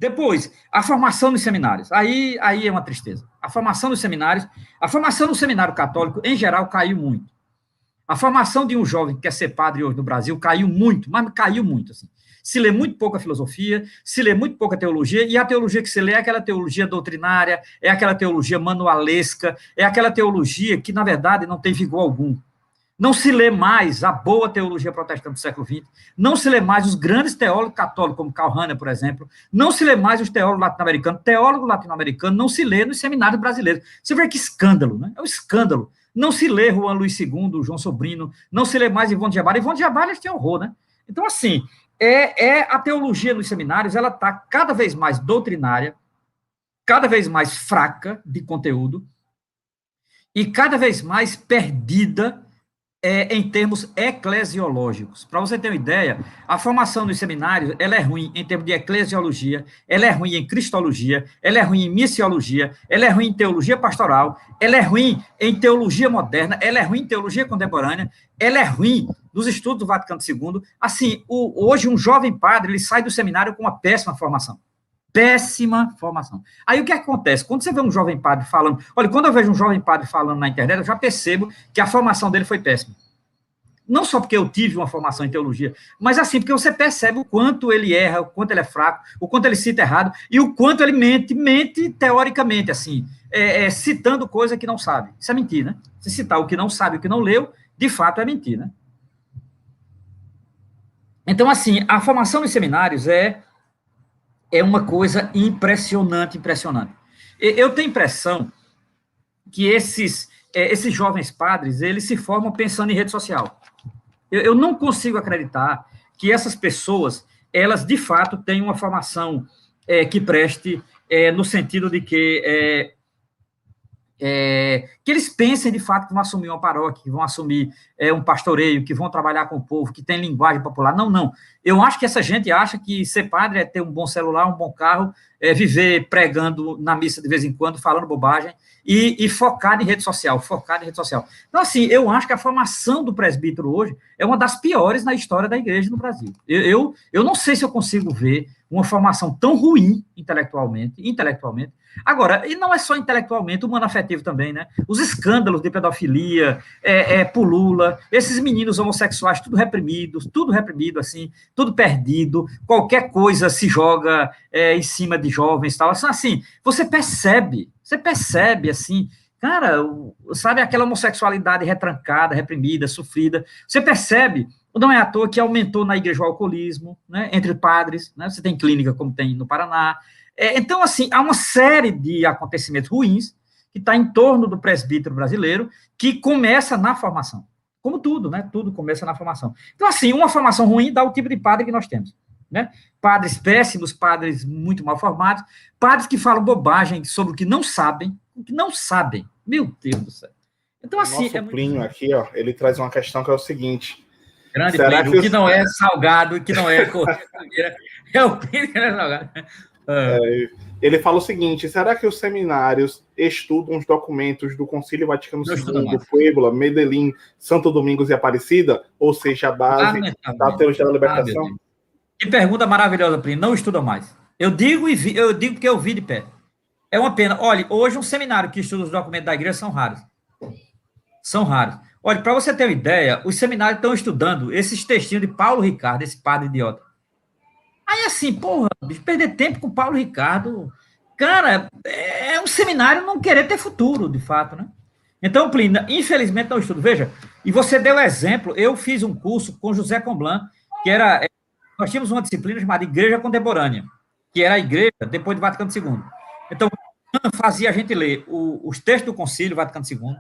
Depois, a formação nos seminários. Aí é uma tristeza. A formação nos seminários, a formação no seminário católico, em geral, caiu muito. A formação de um jovem que quer ser padre hoje no Brasil caiu muito, mas caiu muito, assim. Se lê muito pouca filosofia, se lê muito pouca teologia, e a teologia que se lê é aquela teologia doutrinária, é aquela teologia manualesca, é aquela teologia que, na verdade, não tem vigor algum. Não se lê mais a boa teologia protestante do século XX, não se lê mais os grandes teólogos católicos, como Karl Rahner, por exemplo, não se lê mais os teólogos latino-americanos. Teólogo latino-americano não se lê nos seminários brasileiros. Você vê que escândalo, né? É um escândalo. Não se lê Juan Luís II, João Sobrino, não se lê mais Ivone de Abade. Ivone de Abade tem horror, né? Então, assim, a teologia nos seminários, ela está cada vez mais doutrinária, cada vez mais fraca de conteúdo e cada vez mais perdida em termos eclesiológicos. Para você ter uma ideia, a formação nos seminários, ela é ruim em termos de eclesiologia, ela é ruim em cristologia, ela é ruim em missiologia, ela é ruim em teologia pastoral, ela é ruim em teologia moderna, ela é ruim em teologia contemporânea, ela é ruim nos estudos do Vaticano II. Assim, hoje um jovem padre, ele sai do seminário com uma péssima formação. Péssima formação. Aí o que acontece? Quando você vê um jovem padre falando... Olha, quando eu vejo um jovem padre falando na internet, eu já percebo que a formação dele foi péssima. Não só porque eu tive uma formação em teologia, mas assim, porque você percebe o quanto ele erra, o quanto ele é fraco, o quanto ele cita errado, e o quanto ele mente teoricamente, assim, citando coisa que não sabe. Isso é mentir, né? Se citar o que não sabe, o que não leu, de fato é mentir, né? Então, assim, a formação nos seminários é uma coisa impressionante. Eu tenho a impressão que esses jovens padres, eles se formam pensando em rede social. Eu não consigo acreditar que essas pessoas, elas, de fato, têm uma formação que preste no sentido de que eles pensem, de fato, que vão assumir uma paróquia, que vão assumir um pastoreio, que vão trabalhar com o povo, que tem linguagem popular. Não. Eu acho que essa gente acha que ser padre é ter um bom celular, um bom carro, viver pregando na missa de vez em quando, falando bobagem, e focado em rede social. Então, assim, eu acho que a formação do presbítero hoje é uma das piores na história da igreja no Brasil. Eu não sei se eu consigo ver uma formação tão ruim intelectualmente. Agora, e não é só intelectualmente, humano afetivo também, né? Os escândalos de pedofilia, pulula, esses meninos homossexuais, tudo reprimido, assim, tudo perdido, qualquer coisa se joga em cima de jovens e tal. Assim, você percebe, assim, cara, sabe aquela homossexualidade retrancada, reprimida, sofrida, você percebe. Não é à toa que aumentou na igreja o alcoolismo, né, entre padres, né, você tem clínica como tem no Paraná. Então, assim, há uma série de acontecimentos ruins que está em torno do presbítero brasileiro, que começa na formação. Como tudo, né? Tudo começa na formação. Então, assim, uma formação ruim dá o tipo de padre que nós temos, né? Padres péssimos, padres muito mal formados, padres que falam bobagem sobre o que não sabem. Meu Deus do céu. Então, assim... O nosso Plínio aqui, ó, ele traz uma questão que é o seguinte... Grande Plínio, o que não é salgado, o que não é corriqueira, é o Plínio que não é salgado. Ele fala o seguinte: será que os seminários estudam os documentos do Concílio Vaticano II, Puebla, Medellín, Santo Domingos e Aparecida? Ou seja, a base da teologia da libertação? Que pergunta maravilhosa, Plínio. Não estudam mais. Eu digo porque eu vi de pé. É uma pena. Olha, hoje um seminário que estuda os documentos da igreja são raros. Olha, para você ter uma ideia, os seminários estão estudando esses textinhos de Paulo Ricardo, esse padre idiota. Aí, assim, porra, bicho, perder tempo com Paulo Ricardo, cara, é um seminário não querer ter futuro, de fato, né? Então, Plínio, infelizmente não estudo. Veja, e você deu exemplo, eu fiz um curso com José Comblan, que era, nós tínhamos uma disciplina chamada Igreja Contemporânea, que era a igreja depois do Vaticano II. Então, fazia a gente ler os textos do Concílio Vaticano II,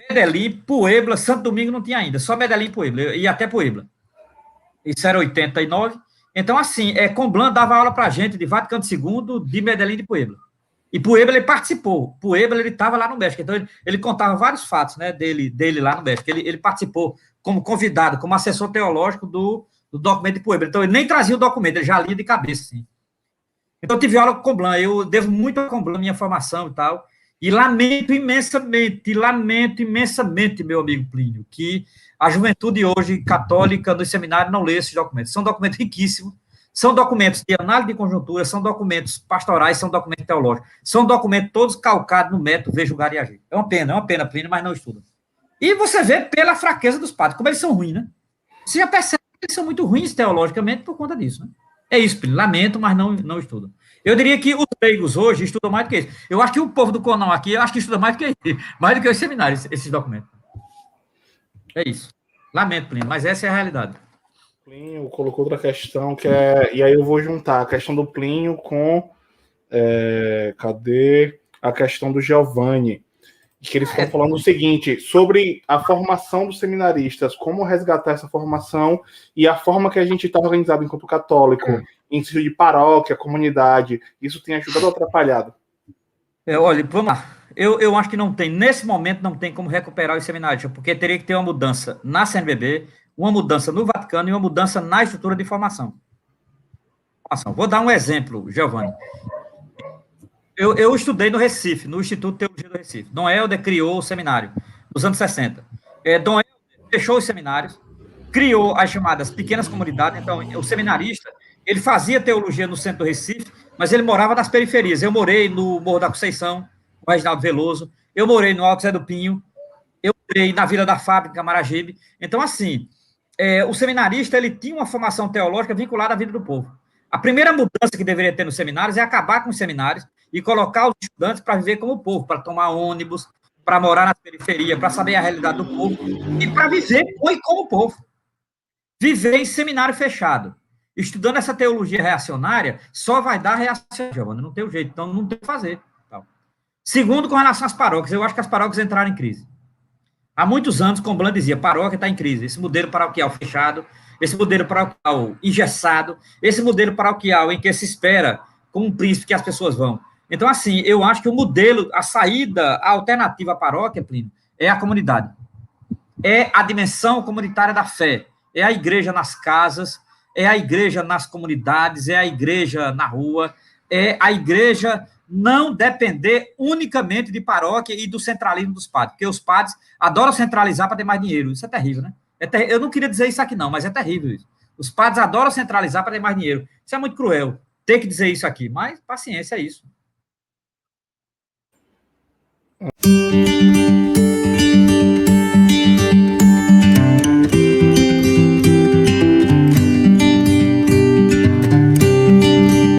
Medellín, Puebla, Santo Domingo não tinha ainda, só Medellín e Puebla, e até Puebla. Isso era 89. Então, assim, Comblan dava aula para a gente de Vaticano II, de Medellín e de Puebla. E Puebla ele participou. Puebla ele estava lá no México. Então, ele contava vários fatos, né, dele lá no México. Ele participou como convidado, como assessor teológico do documento de Puebla. Então, ele nem trazia o documento, ele já lia de cabeça, assim. Então, eu tive aula com Comblan. Eu devo muito a Comblan, minha formação e tal. E lamento imensamente, meu amigo Plínio, que a juventude hoje católica no seminário não lê esses documentos. São documentos riquíssimos, São documentos de análise de conjuntura, são documentos pastorais, são documentos teológicos, são documentos todos calcados no método ver, julgar e agir. É uma pena, Plínio, mas não estuda. E você vê pela fraqueza dos padres, como eles são ruins, né? Você já percebe que eles são muito ruins teologicamente por conta disso, né? É isso, Plínio, lamento, mas não estudam. Eu diria que os leigos hoje estudam mais do que isso. Eu acho que o povo do Conão aqui, eu acho que estuda mais do que os seminários, esses documentos. É isso. Lamento, Plínio, mas essa é a realidade. Plínio colocou outra questão que é... E aí eu vou juntar a questão do Plínio com... cadê? A questão do Giovanni. Que eles estão falando o seguinte, sobre a formação dos seminaristas, como resgatar essa formação e a forma que a gente está organizado enquanto católico, em sentido de paróquia, comunidade, isso tem ajudado ou atrapalhado? Olha, vamos lá. Eu acho que não tem, nesse momento, não tem como recuperar os seminários, porque teria que ter uma mudança na CNBB, uma mudança no Vaticano e uma mudança na estrutura de formação. Vou dar um exemplo, Giovanni. Eu estudei no Recife, no Instituto de Teologia do Recife. Dom Helder criou o seminário nos anos 60. Dom Helder fechou os seminários, criou as chamadas pequenas comunidades. Então, o seminarista, ele fazia teologia no centro do Recife, mas ele morava nas periferias. Eu morei no Morro da Conceição, com o Reginaldo Veloso. Eu morei no Alto Zé do Pinho. Eu morei na Vila da Fábrica, Camaragibe. Então, assim, o seminarista, ele tinha uma formação teológica vinculada à vida do povo. A primeira mudança que deveria ter nos seminários é acabar com os seminários e colocar os estudantes para viver como o povo, para tomar ônibus, para morar na periferia, para saber a realidade do povo e para viver como o povo. Viver em seminário fechado, estudando essa teologia reacionária, só vai dar reação, Giovanni, não tem jeito, então não tem o que fazer. Segundo, com relação às paróquias, eu acho que as paróquias entraram em crise. Há muitos anos, Comblan dizia, paróquia está em crise, esse modelo paroquial fechado, esse modelo paroquial engessado, esse modelo paroquial em que se espera, como um príncipe, que as pessoas vão. Então, assim, eu acho que o modelo, a saída, a alternativa à paróquia, Plínio, é a comunidade. É a dimensão comunitária da fé. É a igreja nas casas, é a igreja nas comunidades, é a igreja na rua, é a igreja não depender unicamente de paróquia e do centralismo dos padres, porque os padres adoram centralizar para ter mais dinheiro. Isso é terrível, né? Eu não queria dizer isso aqui, não, mas é terrível isso. Os padres adoram centralizar para ter mais dinheiro. Isso é muito cruel, ter que dizer isso aqui, mas paciência, é isso.